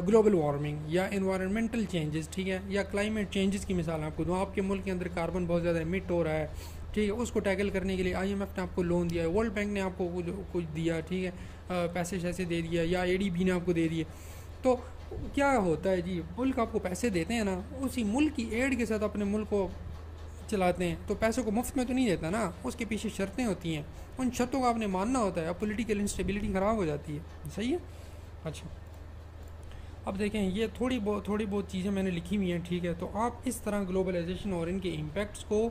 ग्लोबल वार्मिंग या इन्वायरमेंटल चेंजेस, ठीक है, या क्लाइमेट चेंजेस की मिसाल आपको दूँ, आपके मुल्क के अंदर कार्बन बहुत ज़्यादा एमिट हो रहा है, ठीक है, उसको टैकल करने के लिए IMF ने आपको लोन दिया है, वर्ल्ड बैंक ने आपको कुछ दिया, ठीक है, पैसे शैसे दे दिया, या ADB ने आपको दे दिए। तो क्या होता है जी, मुल्क आपको पैसे देते हैं ना, उसी मुल्क की एड के साथ अपने मुल्क को चलाते हैं। तो पैसों को मुफ्त में तो नहीं देता ना, उसके पीछे शर्तें होती हैं, उन शर्तों को आपने मानना होता है। अब पॉलिटिकल इंस्टेबिलिटी ख़राब हो जाती है, सही है। अच्छा, अब देखें, ये थोड़ी बहुत चीज़ें मैंने लिखी हुई हैं, ठीक है। तो आप इस तरह ग्लोबलाइजेशन और इनके इम्पैक्ट्स को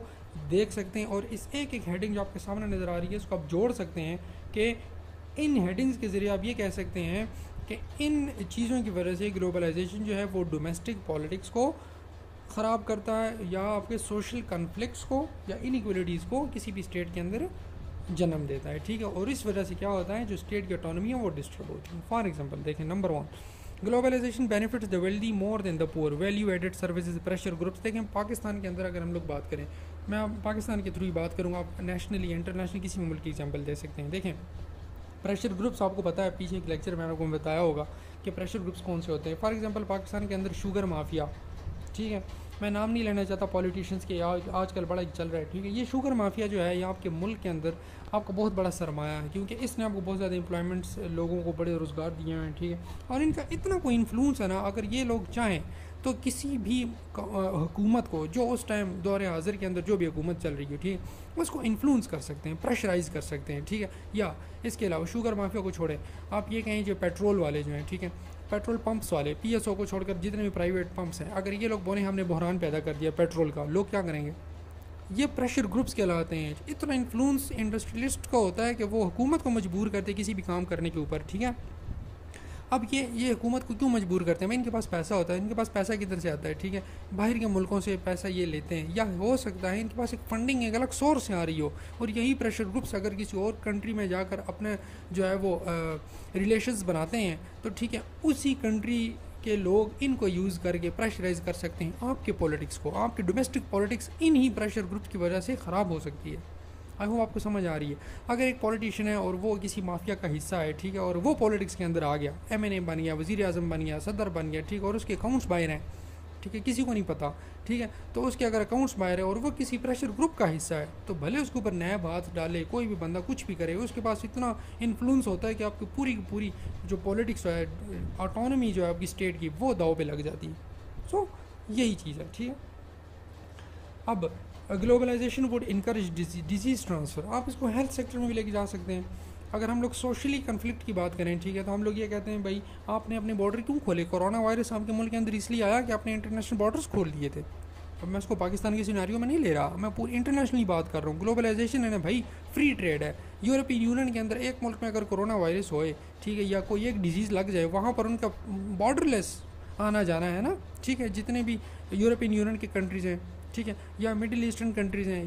देख सकते हैं, और इस एक हेडिंग जो आपके सामने नज़र आ रही है इसको आप जोड़ सकते हैं कि इन हेडिंग्स के ज़रिए आप ये कह सकते हैं कि इन चीज़ों की वजह से ग्लोबलाइजेशन जो है वो डोमेस्टिक पॉलिटिक्स को ख़राब करता है, या आपके सोशल कन्फ्लिक्ट्स को या इनइक्वलिटीज़ को किसी भी स्टेट के अंदर जन्म देता है, ठीक है। और इस वजह से क्या होता है, जो स्टेट की ऑटोनॉमी है वो डिस्टर्ब होती है। फॉर एग्जांपल देखें, number 1, globalization benefits the wealthy more than the poor, value added services, pressure groups. देखें पाकिस्तान के अंदर अगर हम लोग बात करें, मैं पाकिस्तान के थ्रू ही बात करूँगा, आप नेशनली इंटरनेशनली किसी भी मुल्क की एग्जाम्पल दे सकते हैं। देखें प्रेशर ग्रुप्स आपको पता है, पीछे एक लेक्चर में आपको बताया होगा कि प्रेशर ग्रुप्स कौन से होते हैं। फॉर एग्जांपल पाकिस्तान के अंदर शुगर माफिया, ठीक है, मैं नाम नहीं लेना चाहता पॉलिटिशियंस के, आजकल बड़ा चल रहा है, ठीक है। ये शुगर माफिया जो है ये आपके मुल्क के अंदर आपका बहुत बड़ा सरमाया है, क्योंकि इसने आपको बहुत ज़्यादा एम्प्लॉयमेंट्स, लोगों को बड़े रोज़गार दिए हैं, ठीक है। और इनका इतना कोई इन्फ्लुएंस है ना, अगर ये लोग चाहें तो किसी भी हुकूमत को जो उस टाइम दौर हाज़िर के अंदर जो भी हुकूमत चल रही है, ठीक है, उसको इन्फ्लुएंस कर सकते हैं, प्रेशराइज कर सकते हैं, ठीक है। या इसके अलावा शुगर माफिया को छोड़े, आप ये कहें जो पेट्रोल वाले जो हैं, ठीक है, पेट्रोल पंप्स वाले, पीएसओ को छोड़कर जितने भी प्राइवेट पंप्स हैं, अगर ये लोग बोले हमने बहरान पैदा कर दिया पेट्रोल का, लोग क्या करेंगे? ये प्रेशर ग्रुप्स कहलाते हैं। इतना इन्फ्लुएंस इंडस्ट्रियलिस्ट का होता है कि वो हुकूमत को मजबूर करते किसी भी काम करने के ऊपर, ठीक है। अब ये हुकूमत को क्यों मजबूर करते हैं? भाई इनके पास पैसा होता है, इनके पास पैसा किधर से आता है, ठीक है, बाहर के मुल्कों से पैसा ये लेते हैं, या हो सकता है इनके पास एक फंडिंग एक अलग सोर्स से आ रही हो, और यही प्रेशर ग्रुप्स अगर किसी और कंट्री में जाकर अपने जो है वो रिलेशंस बनाते हैं, तो ठीक है, उसी कंट्री के लोग इनको यूज़ करके प्रेशराइज कर सकते हैं आपके पॉलिटिक्स को। आपकी domestic politics in he pressure groups की वजह से ख़राब हो सकती है। आई होप आपको समझ आ रही है। अगर एक पॉलिटिशियन है और वो किसी माफिया का हिस्सा है, ठीक है, और वो पॉलिटिक्स के अंदर आ गया, MNA बन गया, वज़ीर आज़म बन गया, सदर बन गया, ठीक है, और उसके अकाउंट्स बाहर हैं, ठीक है, किसी को नहीं पता, ठीक है, तो उसके अगर अकाउंट्स बाहर है और वो किसी प्रेशर ग्रुप का हिस्सा है, तो भले उसके ऊपर नैब हाथ डाले, कोई भी बंदा कुछ भी करे, उसके पास इतना इन्फ्लुएंस होता है कि आपकी पूरी की पूरी जो पॉलिटिक्स है, ऑटोनॉमी जो है आपकी स्टेट की, वो दाव पे लग जाती है। सो यही चीज़ है, ठीक है। अब globalization would encourage disease transfer, आप इसको हेल्थ सेक्टर में भी लेके जा सकते हैं। अगर हम लोग सोशली कन्फ्लिक्ट की बात करें, ठीक है, तो हम लोग ये कहते हैं भाई आपने अपने बॉर्डर क्यों खोले? कोरोना वायरस आपके मुल्क के अंदर इसलिए आया कि आपने इंटरनेशनल बॉर्डर्स खोल दिए थे। अब मैं इसको पाकिस्तान के सिनेरियो में नहीं ले रहा, मैं पूरी इंटरनेशनली बात कर रहा हूँ। ग्लोबलाइजेशन है ना भाई, फ्री ट्रेड है। यूरोपियन यूनियन के अंदर एक मुल्क में अगर कोरोना वायरस होए, ठीक है, या कोई एक डिजीज़ लग जाए, वहाँ पर उनका बॉर्डरलेस आना जाना है ना, ठीक है, जितने भी यूरोपियन यूनियन की कंट्रीज़ हैं, ठीक है, या मिडिल ईस्टर्न कंट्रीज़ हैं,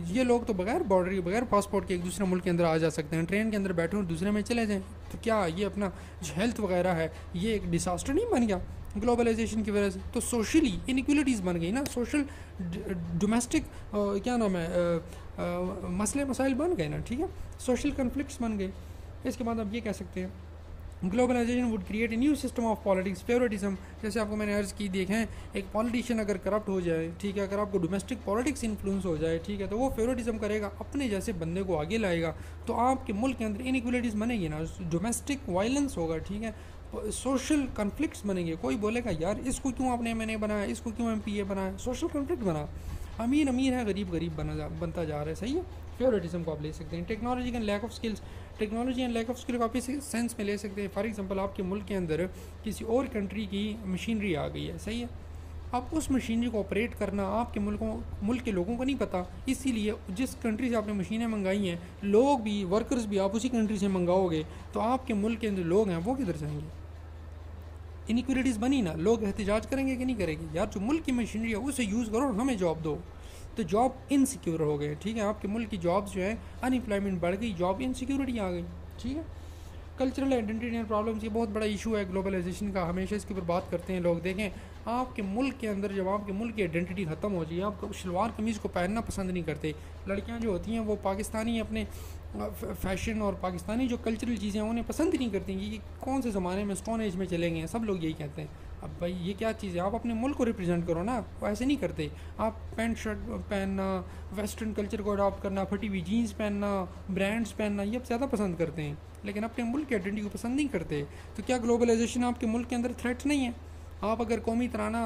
ये लोग तो बगैर बॉर्डर के, बगैर पासपोर्ट के एक दूसरे मुल्क के अंदर आ जा सकते हैं, ट्रेन के अंदर बैठे और दूसरे में चले जाएँ। तो क्या ये अपना जो हेल्थ वगैरह है, ये एक डिसास्टर नहीं बन गया ग्लोबलाइजेशन की वजह से? तो सोशली इनइक्वलिटीज़ बन गई ना, सोशल डोमेस्टिक क्या नाम है, मसले मसाइल बन गए ना, ठीक है, सोशल कन्फ्लिक्ट्स बन गए। इसके बाद आप ये कह सकते हैं globalization would create a new system of politics, favouritism. जैसे आपको मैंने अर्ज़ की, देखें एक पॉलिटिशियन अगर करप्ट हो जाए, ठीक है, अगर आपको डोमेस्टिक पॉलिटिक्स इन्फ्लुएंस हो जाए, ठीक है, तो वो फेवरेटिज्म करेगा, अपने जैसे बंदे को आगे लाएगा, तो आपके मुल्क के अंदर इनइक्वलिटीज़ बनेगी ना, डोमेस्टिक वायलेंस होगा, ठीक है, सोशल कन्फ्लिक्ट्स बनेंगे। कोई बोलेगा यार इसको क्यों आपने MNA बनाया, इसको क्यों MPA बनाया, सोशल कन्फ्लिक्ट बना। अमीर अमीर है, गरीब गरीब बनता जा रहा है, सही है। फेवरेटिज्म को आप ले सकते हैं। Technology and lack of skills, technology and lack of skill को आप इस सेंस में ले सकते हैं। फॉर एग्जांपल आपके मुल्क के अंदर किसी और कंट्री की मशीनरी आ गई है, सही है, अब उस मशीनरी को ऑपरेट करना आपके मुल्क के लोगों को नहीं पता, इसीलिए जिस कंट्री से आपने मशीनें मंगाई हैं, लोग भी, वर्कर्स भी आप उसी कंट्री से मंगाओगे, तो आपके मुल्क के अंदर लोग हैं वो किधर जाएंगे? इनइक्वलिटीज़ बनी ना, लोग एहतजाज करेंगे कि नहीं करेंगे? यार जो मुल्क की मशीनरी है उसे यूज़ करो, हमें जॉब दो। तो जॉब इनसिक्योर हो गए, ठीक है, आपके मुल्क की जॉब्स जो है, अनएम्प्लॉयमेंट बढ़ गई, जॉब इनसिक्योरिटी आ गई, ठीक है। कल्चरल आइडेंटिटी एंड प्रॉब्लम्स, ये बहुत बड़ा इशू है ग्लोबलाइजेशन का, हमेशा इसके ऊपर बात करते हैं लोग। देखें आपके मुल्क के अंदर जब आपके मुल्क की आइडेंटिटी ख़त्म हो जाए, आप शलवार कमीज़ को पहनना पसंद नहीं करते, लड़कियां जो होती हैं वो पाकिस्तानी अपने फैशन और पाकिस्तानी जो कल्चरल चीज़ें हैं उन्हें पसंद ही नहीं करती कि कौन से ज़माने में, स्टोन एज में चलेंगे, सब लोग यही कहते हैं। अब भाई ये क्या चीज़ है? आप अपने मुल्क को रिप्रेजेंट करो ना, वो ऐसे नहीं करते। आप पैंट शर्ट पहनना, वेस्टर्न कल्चर को अडॉप्ट करना, फटी हुई जीन्स पहनना, ब्रांड्स पहनना, ये आप ज़्यादा पसंद करते हैं, लेकिन अपने मुल्क की आइडेंटिटी को पसंद नहीं करते। तो क्या ग्लोबलाइजेशन आपके मुल्क के अंदर थ्रेट नहीं है? आप अगर कौमी तराना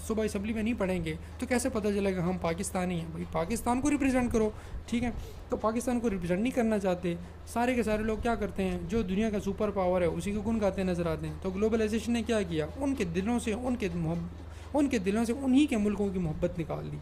सुबह असम्बली में नहीं पढ़ेंगे तो कैसे पता चलेगा हम पाकिस्तानी हैं? भाई पाकिस्तान को रिप्रेजेंट करो, ठीक है। तो पाकिस्तान को रिप्रेजेंट नहीं करना चाहते, सारे के सारे लोग क्या करते हैं, जो दुनिया का सुपर पावर है उसी को गुण गाते नज़र आते हैं। तो ग्लोबलाइजेशन ने क्या किया, उनके दिलों से उन्हीं के मुल्कों की मोहब्बत निकाल दी।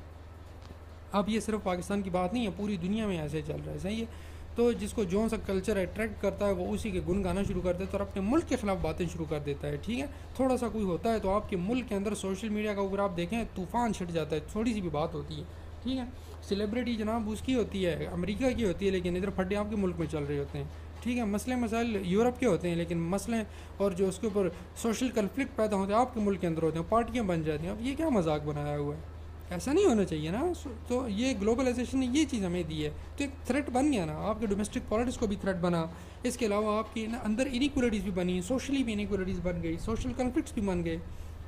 अब ये सिर्फ पाकिस्तान की बात नहीं है, पूरी दुनिया में ऐसे चल रहा है, सही है। तो जिसको जो सा कल्चर अट्रैक्ट करता है वो उसी के गुण गाना शुरू कर देता है और अपने मुल्क के ख़िलाफ़ बातें शुरू कर देता है, ठीक है। थोड़ा सा कोई होता है तो आपके मुल्क के अंदर सोशल मीडिया का ऊपर आप देखें तूफ़ान छिड़ जाता है, थोड़ी सी भी बात होती है, ठीक है। सेलिब्रिटी जनाब उसकी होती है, अमेरिका की होती है, लेकिन इधर फड्डे आपके मुल्क में चल रहे होते हैं, ठीक है। मसले मसाइल यूरोप के होते हैं, लेकिन मसले और जो उसके ऊपर सोशल कन्फ्लिक्ट पैदा होते हैं आपके मुल्क के अंदर होते हैं, पार्टियाँ बन जाती हैं। अब ये क्या मजाक बनाया हुआ है? ऐसा नहीं होना चाहिए ना। तो ये ग्लोबलाइजेशन ने ये चीज़ हमें दी है, तो एक थ्रेट बन गया ना, आपके डोमेस्टिक पॉलिटिक्स को भी थ्रेट बना। इसके अलावा आपकी अंदर इनइक्वलिटीज़ भी बनी, सोशली भी इनइक्वलिटीज़ बन गई, सोशल कन्फ्लिक्ट्स भी बन गए,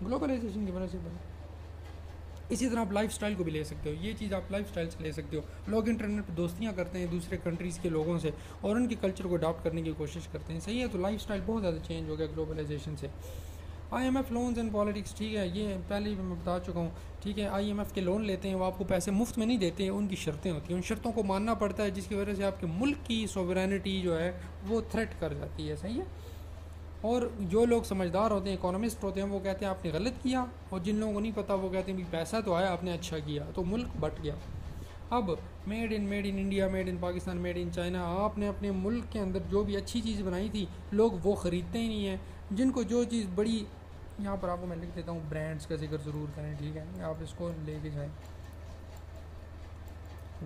ग्लोबलाइजेशन की वजह से बने। इसी तरह आप लाइफ स्टाइल को भी ले सकते हो, ये चीज़ आप लाइफ स्टाइल से ले सकते हो। लोग इंटरनेट पर दोस्तियाँ करते हैं दूसरे कंट्रीज़ के लोगों से और उनके कल्चर को अडॉप्ट करने की कोशिश करते हैं, सही है। तो लाइफ स्टाइल बहुत ज़्यादा चेंज हो गया ग्लोबलाइजेशन से। IMF लोन्स एंड पॉलिटिक्स, ठीक है, ये पहले भी मैं बता चुका हूँ, ठीक है। IMF के लोन लेते हैं, वो आपको पैसे मुफ्त में नहीं देते हैं, उनकी शर्तें होती हैं, उन शर्तों को मानना पड़ता है, जिसकी वजह से आपके मुल्क की सोवरेनिटी जो है वो थ्रेट कर जाती है, सही है। और जो लोग समझदार होते हैं, इकोनॉमिस्ट होते हैं, वो कहते हैं आपने गलत किया, और जिन लोगों को नहीं पता वो कहते हैं भी पैसा तो आया, आपने अच्छा किया, तो मुल्क बट गया। अब made in India, made in Pakistan, made in China, आपने अपने मुल्क के अंदर जो भी अच्छी चीज़ बनाई थी, लोग वो ख़रीदते ही नहीं हैं। जिनको जो चीज़ बड़ी, यहाँ पर आपको मैं लिख देता हूँ, ब्रांड्स का जिक्र ज़रूर करें, ठीक है, आप इसको लेके जाएँ।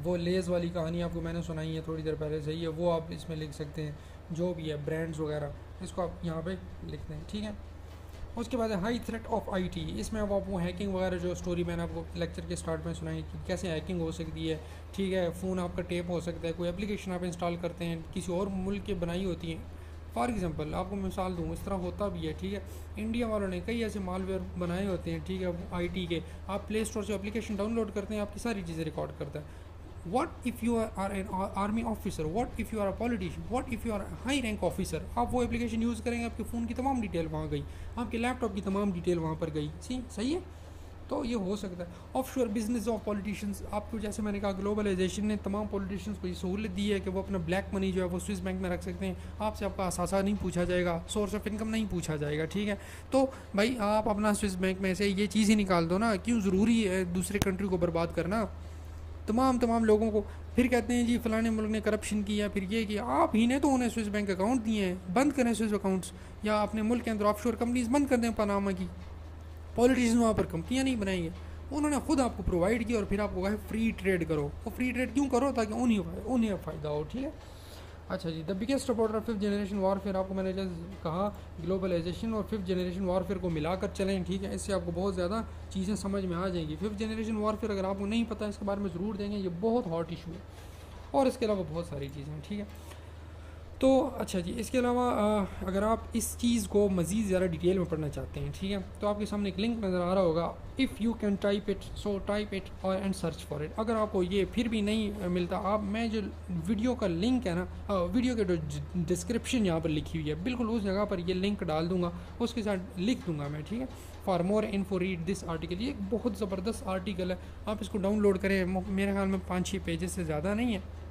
वो लेज़ वाली कहानी आपको मैंने सुनाई है थोड़ी देर पहले, सही है, वो आप इसमें लिख सकते हैं, जो भी है ब्रांड्स वगैरह, इसको आप यहाँ पे लिख दें, ठीक है। उसके बाद है हाई थ्रेट ऑफ IT, इसमें अब आपको हैकिंग वगैरह, जो स्टोरी मैंने आपको लेक्चर के स्टार्ट में सुनाई कि कैसे हैकिंग हो सकती है, ठीक है। फ़ोन आपका टेप हो सकता है, कोई एप्लीकेशन आप इंस्टॉल करते हैं किसी और मुल्क के बनाई होती हैं। फॉर एग्जांपल आपको मैं मिसाल दूँ, इस तरह होता भी है, ठीक है। इंडिया वालों ने कई ऐसे मालवेयर बनाए होते हैं, ठीक है, IT के, आप प्ले स्टोर से एप्लीकेशन डाउनलोड करते हैं, आपकी सारी चीज़ें रिकॉर्ड करता है। What if you are an army officer, what if you are a politician, what if you are a high rank officer, आप वो एप्लीकेशन यूज़ करेंगे, आपके फ़ोन की तमाम डिटेल वहाँ गई, आपके लैपटॉप की तमाम डिटेल वहाँ पर गई, सही है। तो ये हो सकता है। ऑफशोर बिजनेस ऑफ पॉलिटिशियंस, आपको जैसे मैंने कहा ग्लोबलाइजेशन ने तमाम पॉलिटिशियंस को ये सहूलत दी है कि वो अपना ब्लैक मनी जो है वो स्विस बैंक में रख सकते हैं, आपसे आपका असासा नहीं पूछा जाएगा, सोर्स ऑफ इनकम नहीं पूछा जाएगा, ठीक है। तो भाई आप अपना स्विस बैंक में से ये चीज़ ही निकाल दो ना, क्यों ज़रूरी है दूसरे कंट्री को बर्बाद करना, तमाम लोगों को। फिर कहते हैं जी फ़लाने मुल्क ने करप्शन किया, फिर ये किया, आप ही ने तो उन्हें स्विस बैंक अकाउंट दिए हैं, बंद करें स्विस अकाउंट्स, या अपने मुल्क के अंदर ऑफशोर कंपनीज बंद कर दें पनामा की। पॉलिटिशियन वहाँ पर कंपनियाँ नहीं बनाएंगे, उन्होंने खुद आपको प्रोवाइड किया, और फिर आपको कहा फ्री ट्रेड करो। वो फ्री ट्रेड क्यों करो, ताकि उन्हें फ़ायदा हो, ठीक है। अच्छा जी, the biggest supporter of 5th generation warfare, आपको मैंने जैसे कहा ग्लोबलाइजेशन और 5th जनरेशन वारफेयर को मिलाकर चलें, ठीक है, इससे आपको बहुत ज़्यादा चीज़ें समझ में आ जाएंगी। 5th जनरेशन वारफेयर अगर आपको नहीं पता, इसके बारे में ज़रूर देंगे, ये बहुत हॉट इशू है, और इसके अलावा बहुत सारी चीज़ें हैं, ठीक है। तो अच्छा जी, इसके अलावा अगर आप इस चीज़ को मज़ीद ज़्यादा डिटेल में पढ़ना चाहते हैं, ठीक है, तो आपके सामने एक लिंक नज़र आ रहा होगा, if you can type it so type it और एंड सर्च फॉर इट। अगर आपको ये फिर भी नहीं मिलता, आप, मैं जो वीडियो का लिंक है ना, वीडियो के जो डिस्क्रिप्शन यहाँ पर लिखी हुई है, बिल्कुल उस जगह पर ये लिंक डाल दूँगा, उसके साथ लिख दूँगा मैं, ठीक है। For more info read this article, ये एक बहुत ज़बरदस्त आर्टिकल है, आप इसको डाउनलोड करें, मेरे ख्याल में 5-6 पेजेस से ज़्यादा नहीं है।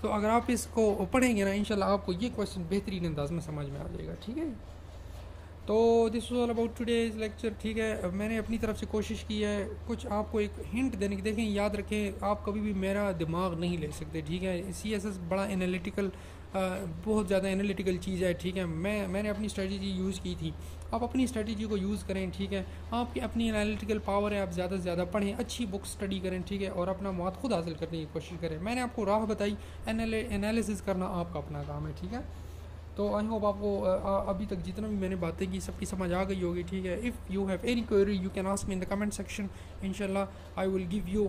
तो अगर आप इसको पढ़ेंगे ना, इंशाल्लाह आपको ये क्वेश्चन बेहतरीन अंदाज में समझ में आ जाएगा, ठीक है। तो this was all about today's lecture, ठीक है। मैंने अपनी तरफ से कोशिश की है कुछ आपको एक हिंट देने की। देखें, याद रखें, आप कभी भी मेरा दिमाग नहीं ले सकते, ठीक है। CSS बड़ा एनालिटिकल, बहुत ज़्यादा एनालिटिकल चीज़ है, ठीक है। मैंने अपनी स्ट्रेटजी यूज़ की थी, आप अपनी स्ट्रेटजी को यूज़ करें, ठीक है। आपकी अपनी एनालिटिकल पावर है, आप ज़्यादा से ज़्यादा पढ़ें, अच्छी बुक स्टडी करें, ठीक है, और अपना मौत खुद हासिल करने की कोशिश करें। मैंने आपको राह बताई, एनालिसिस करना आपका अपना काम है, ठीक है। तो आई होप आपको अभी तक जितना भी मैंने बातें की सबकी समझ आ गई होगी, ठीक है। If you have any query you can ask me in the comment section, इंशाल्लाह I will give you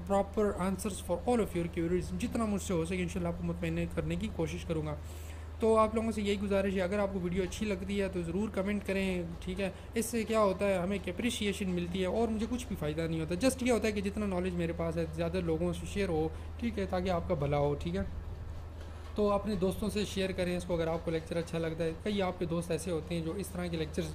proper answers for all of your queries, जितना मुझसे हो सके इंशाल्लाह आपको मुतमईन करने की कोशिश करूँगा। तो आप लोगों से यही गुजारिश है, अगर आपको वीडियो अच्छी लगती है तो ज़रूर कमेंट करें, ठीक है। इससे क्या होता है, हमें एक अप्रिसिएशन मिलती है, और मुझे कुछ भी फ़ायदा नहीं होता, जस्ट ये होता है कि जितना नॉलेज मेरे पास है ज़्यादा लोगों से शेयर हो, ठीक है, ताकि आपका भला हो, ठीक है। तो अपने दोस्तों से शेयर करें इसको, अगर आपको लेक्चर अच्छा लगता है। कई आपके दोस्त ऐसे होते हैं जो इस तरह के लेक्चर्स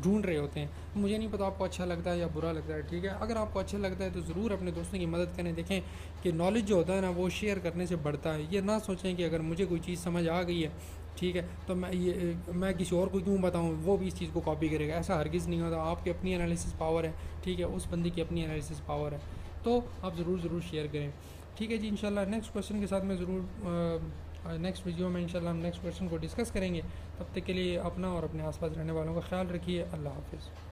ढूंढ रहे होते हैं, मुझे नहीं पता आपको अच्छा लगता है या बुरा लगता है, ठीक है। अगर आपको अच्छा लगता है तो ज़रूर अपने दोस्तों की मदद करें। देखें कि नॉलेज जो होता है ना, वो शेयर करने से बढ़ता है। ये ना सोचें कि अगर मुझे कोई चीज़ समझ आ गई है, ठीक है, तो मैं किसी और को क्यों बताऊँ, वो भी इस चीज़ को कॉपी करेगा, ऐसा हरगिज़ नहीं होता। आपकी अपनी एनालिसिस पावर है, ठीक है, उस बंदी की अपनी एनालिसिस पावर है, तो आप ज़रूर शेयर करें, ठीक है जी। इंशाल्लाह नेक्स्ट क्वेश्चन के साथ मैं ज़रूर नेक्स्ट वीडियो में इंशाल्लाह हम नेक्स्ट क्वेश्चन को डिस्कस करेंगे। तब तक के लिए अपना और अपने आसपास रहने वालों का ख्याल रखिए। अल्लाह हाफ़िज़।